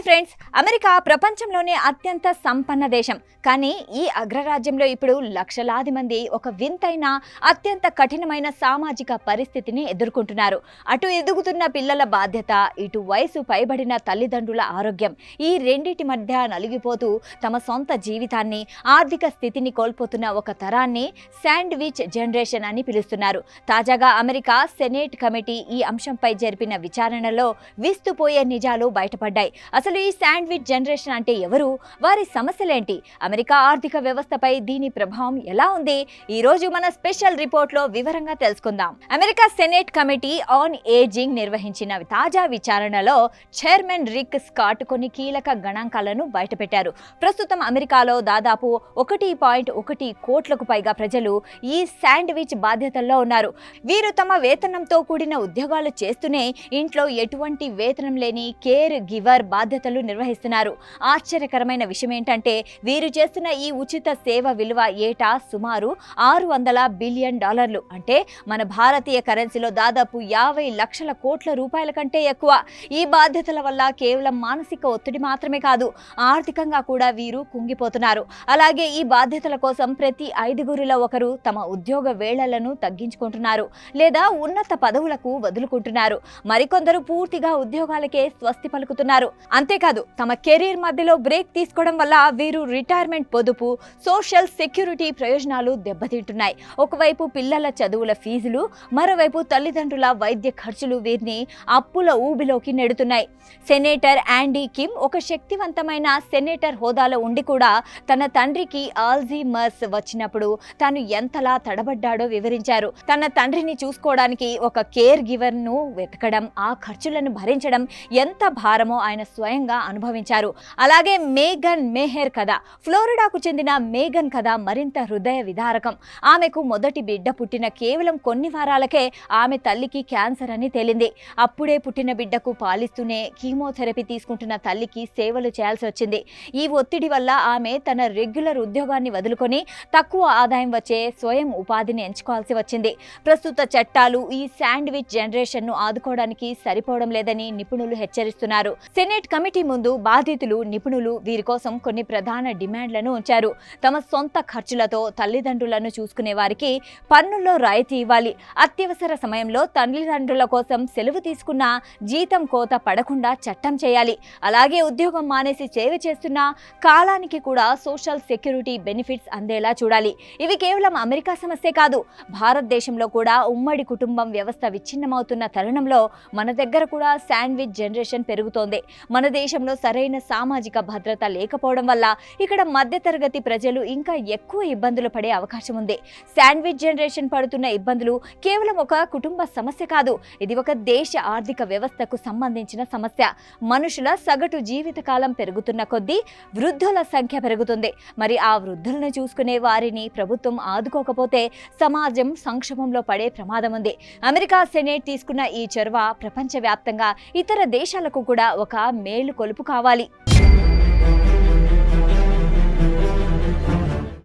Friends, America ప్రపంచంలోనే అత్యంత సంపన్న దేశం. కానీ ఈ అగ్రరాజ్యంలో ఇప్పుడు లక్షలాది మంది ఒక వింతైన అత్యంత కఠినమైన సామాజిక పరిస్థితిని ఎదుర్కొంటున్నారు. అటు ఎదుగుతున్న పిల్లల బాధ్యత, ఇటు వయసు పైబడిన తల్లిదండ్రుల ఆరోగ్యం, ఈ రెండిటి మధ్య నలిగిపోతూ తమ సొంత జీవితాన్ని, ఆర్థిక స్థితిని కోల్పోతున్న ఒక తరాన్ని శాండ్విచ్ జనరేషన్ అని పిలుస్తున్నారు. తాజాగా అమెరికా సెనేట్ కమిటీ ఈ అంశంపై జరిపిన విచారణలో విస్తుపోయే నిజాలు బయటపడ్డాయి. అసలు ఈ శాండ్విచ్ జనరేషన్ అంటే ఎవరు, వారి సమస్యలేంటి, అమెరికా ఆర్థిక వ్యవస్థపై దీని ప్రభావం ఎలా ఉంది, ఈ రోజు మన స్పెషల్ రిపోర్ట్ లో వివరంగా తెలుసుకుందాం. America senate committee on ageing నిర్వహించిన తాజా విచారణలో చైర్మన్ రిక్ స్కాట్ కొన్ని కీలక గణాంకాలను బయటపెట్టారు. ప్రస్తుతం అమెరికాలో దాదాపు 1.1 కోట్లకు పైగా ప్రజలు ఈ శాండ్విచ్ బాధ్యతల్లో ఉన్నారు. వీరు తమ వేతనంతో కూడిన ఉద్యోగాలు చేస్తూనే ఇంట్లో ఎటువంటి వేతనం లేని కేర్ గివర్ బాధ్యతలు నిర్వహిస్తున్నారు. ఆశ్చర్యకరమైన విషయం ఏంటంటే వీరు చేస్తున్న ఈ ఉచిత సేవ విలువ ఏటా సుమారు $600 బిలియన్, అంటే మన భారతీయ కరెన్సీలో దాదాపు 50 లక్షల కోట్ల రూపాయల కంటే ఎక్కువ. ఈ బాధ్యతల వల్ల కేవలం మానసిక ఒత్తిడి మాత్రమే కాదు, ఆర్థికంగా కూడా వీరు కుంగిపోతున్నారు. అలాగే ఈ బాధ్యతల కోసం ప్రతి 5గురిలో ఒకరు తమ ఉద్యోగ వేళలను తగ్గించుకుంటున్నారు లేదా ఉన్నత పదవులకు వదులుకుంటున్నారు. మరికొందరు పూర్తిగా ఉద్యోగాలకే స్వస్తి పలుకుతున్నారు. అంతేకాదు, తమ కెరీర్ మధ్యలో బ్రేక్ తీసుకోవడం వల్ల వీరు రిటైర్మెంట్ పొదుపు, సోషల్ సెక్యూరిటీ ప్రయోజనాలు దెబ్బతింటున్నాయి. ఒకవైపు పిల్లల చదువుల ఫీజులు, మరోవైపు తల్లిదండ్రుల వైద్య ఖర్చులు వీరిని అప్పుల ఊబిలోకి నెడుతున్నాయి. సెనేటర్ యాండీ కిమ్ ఒక శక్తివంతమైన సెనేటర్ హోదాలో ఉండి కూడా తన తండ్రికి ఆల్జీమర్స్ వచ్చినప్పుడు తాను ఎంతలా తడబడ్డాడో వివరించారు. తన తండ్రిని చూసుకోవడానికి ఒక కేర్ గివర్ ను వెతకడం, ఆ ఖర్చులను భరించడం ఎంత భారమో ఆయన స్వయంగా అనుభవించారు. అలాగే మేఘన్ మెహర్ కథ, ఫ్లోరిడాకు చెందిన మేఘన్ కథ మరింత హృదయ విదారకం. ఆమెకు మొదటి బిడ్డ పుట్టిన కేవలం కొన్ని వారాలకే ఆమె తల్లికి క్యాన్సర్ అని తేలింది. అప్పుడే పుట్టిన బిడ్డకు పాలిస్తూనే కీమోథెరపీ తీసుకుంటున్న తల్లికి సేవలు చేయాల్సి వచ్చింది. ఈ ఒత్తిడి వల్ల ఆమె తన రెగ్యులర్ ఉద్యోగాన్ని వదులుకొని తక్కువ ఆదాయం వచ్చే స్వయం ఉపాధిని ఎంచుకోవాల్సి వచ్చింది. ప్రస్తుత చట్టాలు ఈ శాండ్విచ్ జనరేషన్ ను ఆదుకోవడానికి సరిపోవడం లేదని నిపుణులు హెచ్చరిస్తున్నారు. సెనేట్ కమిటీ ముందు బాధితులు, నిపుణులు వీరి కోసం కొన్ని ప్రధాన డిమాండ్లను ఉంచారు. తమ సొంత ఖర్చులతో తల్లిదండ్రులను చూసుకునే వారికి పన్నుల్లో రాయితీ ఇవ్వాలి. అత్యవసర సమయంలో తల్లిదండ్రుల కోసం సెలవు తీసుకున్న జీతం కోత పడకుండా చట్టం చేయాలి. అలాగే ఉద్యోగం మానేసి సేవ చేస్తున్న కాలానికి కూడా సోషల్ సెక్యూరిటీ బెనిఫిట్స్ అందేలా చూడాలి. ఇవి కేవలం అమెరికా సమస్యే కాదు, భారతదేశంలో కూడా ఉమ్మడి కుటుంబం వ్యవస్థ విచ్ఛిన్నమవుతున్న తరుణంలో మన దగ్గర కూడా శాండ్విచ్ జనరేషన్ పెరుగుతోంది. మన దేశంలో సరైన సామాజిక భద్రత లేకపోవడం వల్ల ఇక్కడ మధ్యతరగతి ప్రజలు ఇంకా ఎక్కువ ఇబ్బందులు పడే అవకాశం ఉంది. శాండ్విచ్ జనరేషన్ పడుతున్న ఇబ్బందులు కేవలం ఒక కుటుంబ సమస్య కాదు, ఇది ఒక దేశ ఆర్థిక వ్యవస్థకు సంబంధించిన సమస్య. మనుషుల సగటు జీవితకాలం పెరుగుతున్న కొద్దీ వృద్ధుల సంఖ్య పెరుగుతుంది. మరి ఆ వృద్ధులను చూసుకునే వారిని ప్రభుత్వం ఆదుకోకపోతే సమాజం సంక్షోభంలో పడే ప్రమాదం ఉంది. అమెరికా సెనేట్ తీసుకున్న ఈ చొరవ ప్రపంచవ్యాప్తంగా ఇతర దేశాలకు కూడా ఒక మేలు కొలుపు కావాలి.